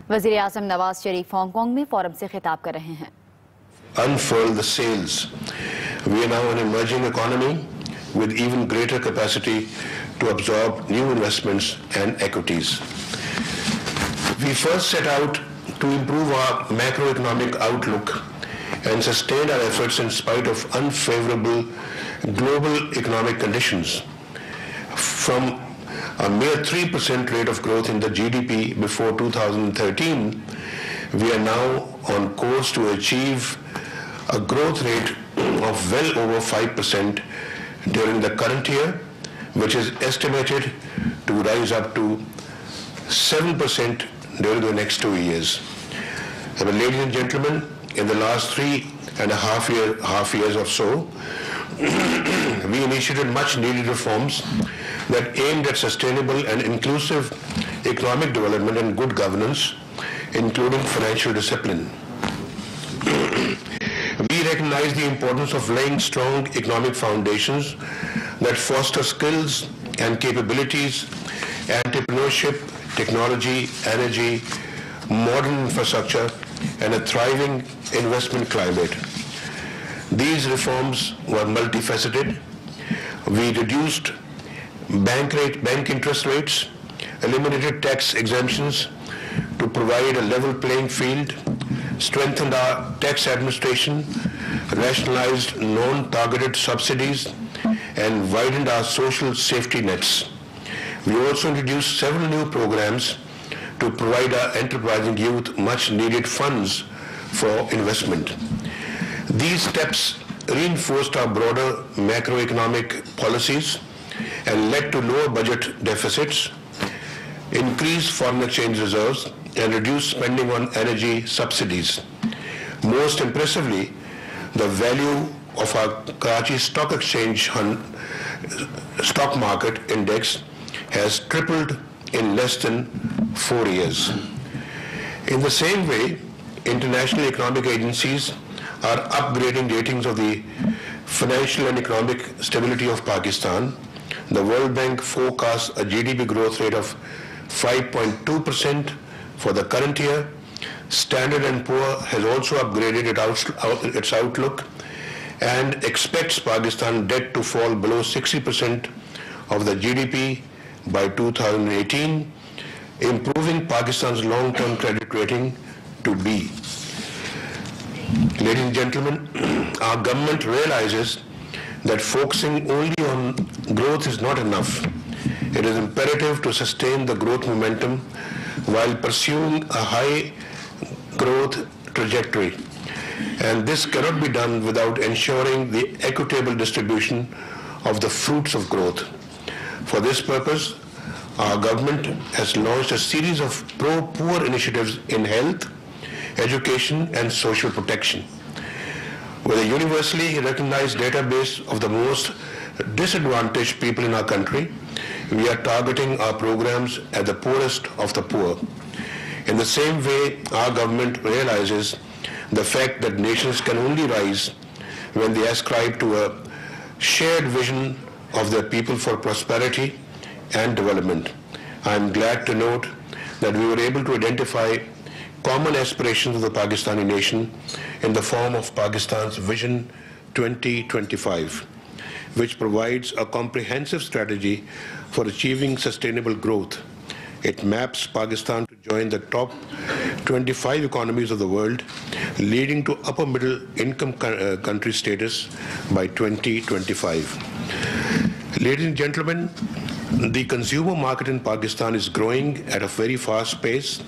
وزیراعظم Nawaz Sharif Hong Kong میں forum سے خطاب کر رہے ہیں. Unfurl the sails. We are now an emerging economy with even greater capacity to absorb new investments and equities. We first set out to improve our macroeconomic outlook and sustain our efforts in spite of unfavorable global economic conditions. From a mere 3% rate of growth in the GDP before 2013, we are now on course to achieve a growth rate of well over 5% during the current year, which is estimated to rise up to 7% during the next 2 years. Ladies and gentlemen, in the last 3.5 years or so, we initiated much needed reforms that aimed at sustainable and inclusive economic development and good governance, including financial discipline. We recognize the importance of laying strong economic foundations that foster skills and capabilities, entrepreneurship, technology, energy, modern infrastructure, and a thriving investment climate. These reforms were multifaceted. We reduced bank interest rates, eliminated tax exemptions to provide a level playing field, strengthened our tax administration, rationalized non-targeted subsidies, and widened our social safety nets. We also introduced several new programs to provide our enterprising youth much needed funds for investment. These steps reinforced our broader macroeconomic policies and led to lower budget deficits, increased foreign exchange reserves, and reduced spending on energy subsidies. Most impressively, the value of our Karachi Stock Exchange stock market index has tripled in less than 4 years. In the same way, international economic agencies are upgrading ratings of the financial and economic stability of Pakistan. The World Bank forecasts a GDP growth rate of 5.2% for the current year. Standard & Poor has also upgraded its outlook and expects Pakistan debt to fall below 60% of the GDP by 2018, improving Pakistan's long-term credit rating to B. Ladies and gentlemen, our government realizes that focusing only on growth is not enough. It is imperative to sustain the growth momentum while pursuing a high growth trajectory. And this cannot be done without ensuring the equitable distribution of the fruits of growth. For this purpose, our government has launched a series of pro-poor initiatives in health, education, and social protection. With a universally recognized database of the most disadvantaged people in our country, we are targeting our programs at the poorest of the poor. In the same way, our government realizes the fact that nations can only rise when they ascribe to a shared vision of their people for prosperity and development. I am glad to note that we were able to identify common aspirations of the Pakistani nation in the form of Pakistan's Vision 2025, which provides a comprehensive strategy for achieving sustainable growth. It maps Pakistan to join the top 25 economies of the world, leading to upper middle income country status by 2025. Ladies and gentlemen, the consumer market in Pakistan is growing at a very fast pace.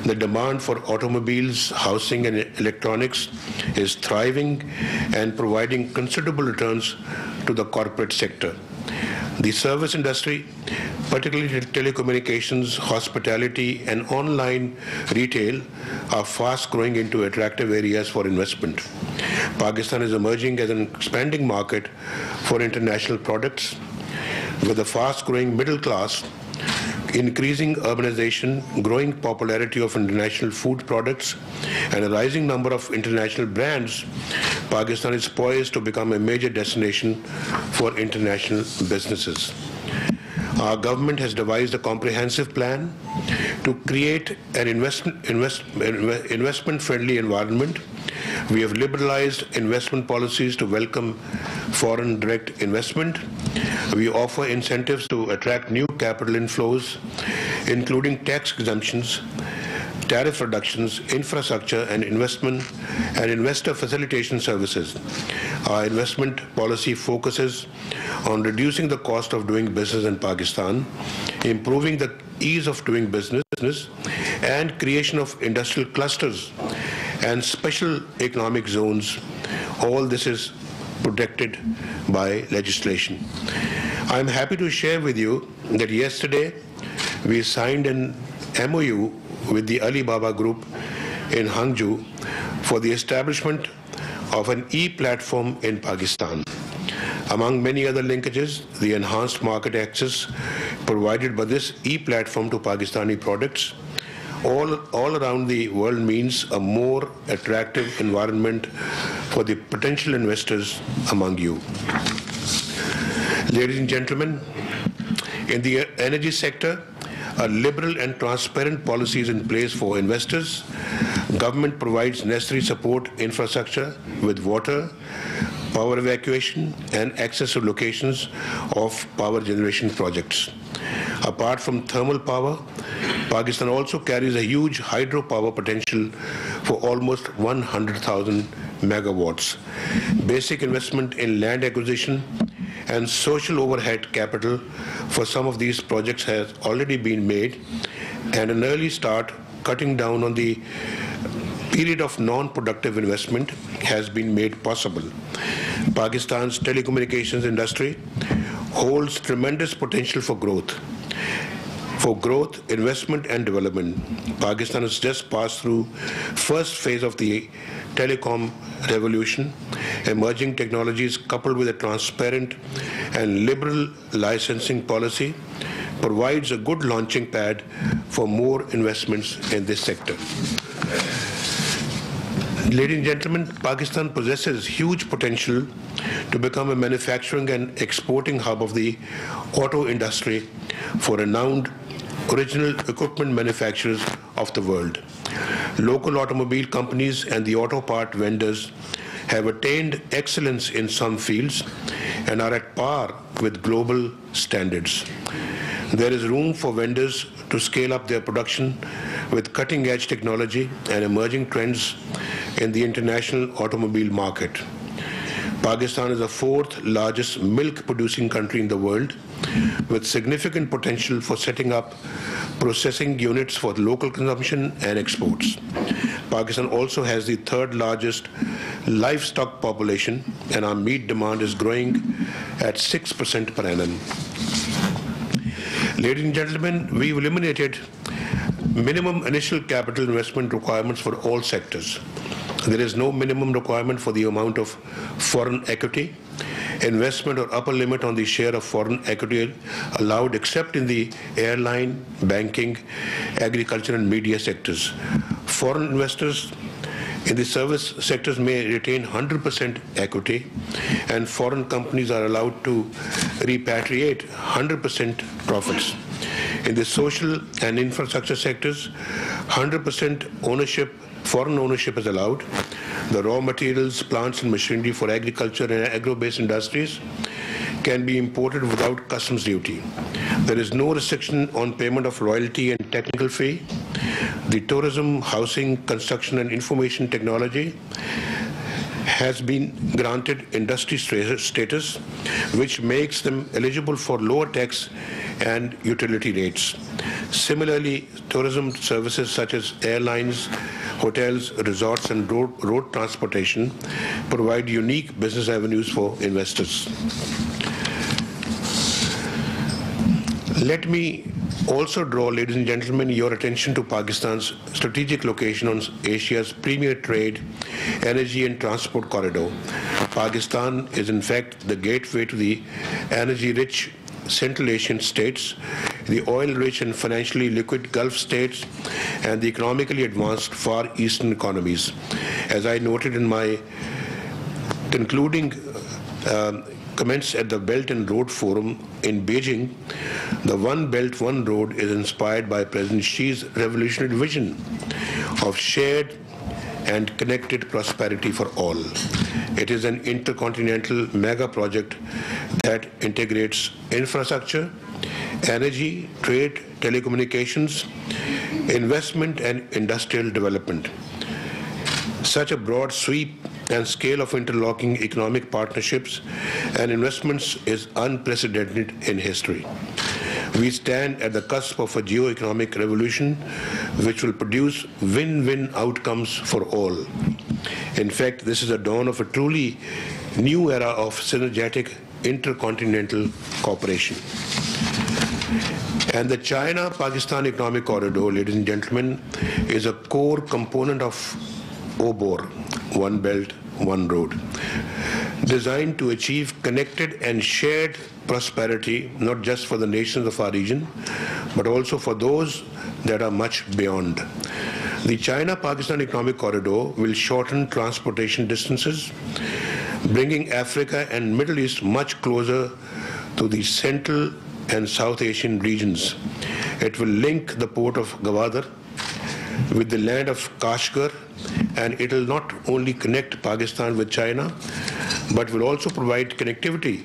The demand for automobiles, housing, and electronics is thriving and providing considerable returns to the corporate sector. The service industry, particularly telecommunications, hospitality, and online retail, are fast growing into attractive areas for investment. Pakistan is emerging as an expanding market for international products. With a fast-growing middle class, increasing urbanization, growing popularity of international food products, and a rising number of international brands, Pakistan is poised to become a major destination for international businesses. Our government has devised a comprehensive plan to create an investment-friendly environment. We have liberalized investment policies to welcome foreign direct investment. We offer incentives to attract new capital inflows, including tax exemptions, tariff reductions, infrastructure and investment and investor facilitation services. Our investment policy focuses on reducing the cost of doing business in Pakistan, improving the ease of doing business, and creation of industrial clusters and special economic zones. All this is protected by legislation. I am happy to share with you that yesterday we signed an MOU with the Alibaba Group in Hangzhou for the establishment of an e-platform in Pakistan. Among many other linkages, the enhanced market access provided by this e-platform to Pakistani products all around the world means a more attractive environment for the potential investors among you. Ladies and gentlemen, in the energy sector, a liberal and transparent policy is in place for investors. Government provides necessary support infrastructure with water, power evacuation, and access to locations of power generation projects. Apart from thermal power, Pakistan also carries a huge hydropower potential for almost 100,000 megawatts. Basic investment in land acquisition and social overhead capital for some of these projects has already been made, and an early start cutting down on the period of non-productive investment has been made possible. Pakistan's telecommunications industry holds tremendous potential for growth. Investment and development. Pakistan has just passed through first phase of the telecom revolution. Emerging technologies coupled with a transparent and liberal licensing policy provides a good launching pad for more investments in this sector. Ladies and gentlemen, Pakistan possesses huge potential to become a manufacturing and exporting hub of the auto industry for renowned original equipment manufacturers of the world. Local automobile companies and the auto part vendors have attained excellence in some fields and are at par with global standards. There is room for vendors to scale up their production with cutting-edge technology and emerging trends in the international automobile market. Pakistan is the fourth largest milk-producing country in the world, with significant potential for setting up processing units for local consumption and exports. Pakistan also has the third largest livestock population, and our meat demand is growing at 6% per annum. Ladies and gentlemen, we've eliminated minimum initial capital investment requirements for all sectors. There is no minimum requirement for the amount of foreign equity, investment or upper limit on the share of foreign equity allowed except in the airline, banking, agriculture and media sectors. Foreign investors in the service sectors may retain 100% equity, and foreign companies are allowed to repatriate 100% profits. In the social and infrastructure sectors, 100% ownership, foreign ownership is allowed. The raw materials, plants and machinery for agriculture and agro-based industries can be imported without customs duty. There is no restriction on payment of royalty and technical fee. The tourism, housing, construction and information technology has been granted industry status, which makes them eligible for lower tax and utility rates. Similarly, tourism services such as airlines, hotels, resorts and road transportation provide unique business avenues for investors. Let me also draw, ladies and gentlemen, your attention to Pakistan's strategic location on Asia's premier trade, energy and transport corridor. Pakistan is in fact the gateway to the energy-rich Central Asian states, the oil-rich and financially liquid Gulf states, and the economically advanced Far Eastern economies. As I noted in my concluding comments at the Belt and Road Forum in Beijing, The One Belt, One Road is inspired by President Xi's revolutionary vision of shared and connected prosperity for all. It is an intercontinental mega project that integrates infrastructure, energy, trade, telecommunications, investment and industrial development. Such a broad sweep and scale of interlocking economic partnerships and investments is unprecedented in history. We stand at the cusp of a geo-economic revolution which will produce win-win outcomes for all. In fact, this is the dawn of a truly new era of synergetic intercontinental cooperation. And the China-Pakistan Economic Corridor, ladies and gentlemen, is a core component of OBOR, One Belt, One Road, designed to achieve connected and shared prosperity, not just for the nations of our region, but also for those that are much beyond. The China-Pakistan Economic Corridor will shorten transportation distances, bringing Africa and Middle East much closer to the Central and South Asian regions. It will link the port of Gwadar with the land of Kashgar, and it will not only connect Pakistan with China, but will also provide connectivity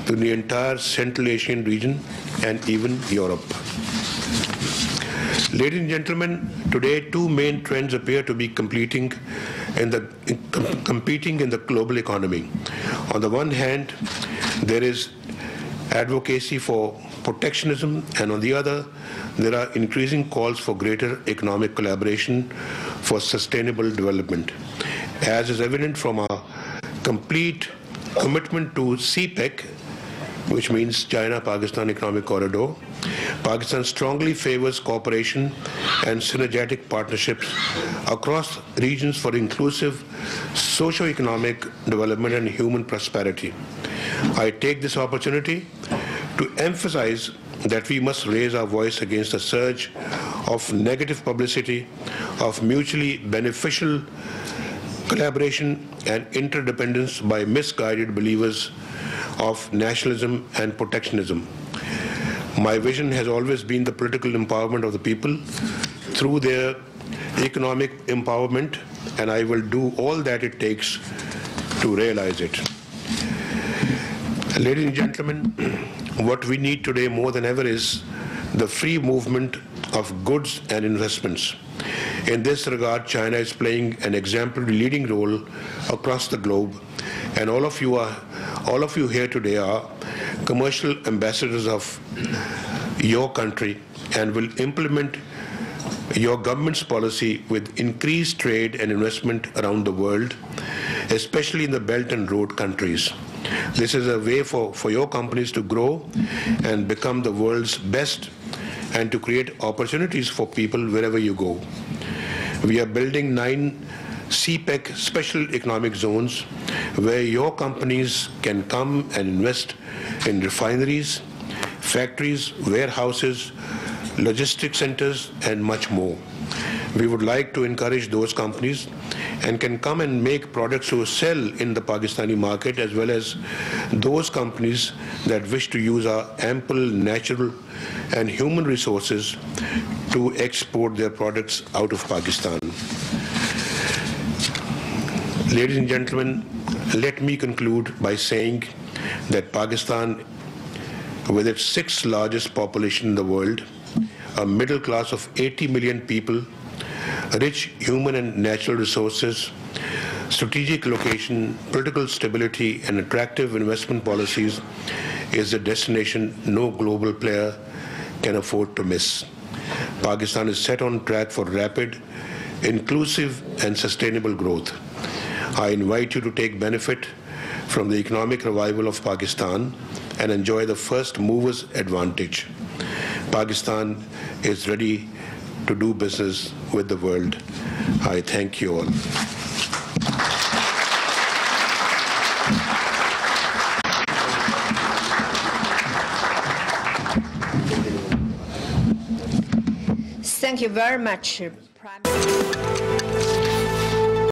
to the entire Central Asian region and even Europe. Ladies and gentlemen, today two main trends appear to be competing in the global economy. On the one hand, there is advocacy for protectionism, and on the other, there are increasing calls for greater economic collaboration for sustainable development. As is evident from our complete commitment to CPEC, which means China-Pakistan Economic Corridor, Pakistan strongly favors cooperation and synergetic partnerships across regions for inclusive socio-economic development and human prosperity. I take this opportunity to emphasize that we must raise our voice against the surge of negative publicity, of mutually beneficial collaboration and interdependence by misguided believers of nationalism and protectionism. My vision has always been the political empowerment of the people through their economic empowerment, and I will do all that it takes to realize it. Ladies and gentlemen, what we need today more than ever is the free movement of goods and investments. In this regard, China is playing an exemplary leading role across the globe, and all of you here today are commercial ambassadors of your country and will implement your government's policy with increased trade and investment around the world, especially in the Belt and Road countries. This is a way for your companies to grow and become the world's best and to create opportunities for people wherever you go. We are building 9 CPEC special economic zones where your companies can come and invest in refineries, factories, warehouses, logistics centers, and much more. We would like to encourage those companies and can come and make products to sell in the Pakistani market, as well as those companies that wish to use our ample natural and human resources to export their products out of Pakistan. Ladies and gentlemen, let me conclude by saying that Pakistan, with its 6th largest population in the world, a middle class of 80 million people, rich human and natural resources, strategic location, political stability, and attractive investment policies, is a destination no global player can afford to miss. Pakistan is set on track for rapid, inclusive, and sustainable growth. I invite you to take benefit from the economic revival of Pakistan and enjoy the first mover's advantage. Pakistan is ready to do business with the world. I thank you all. Thank you very much.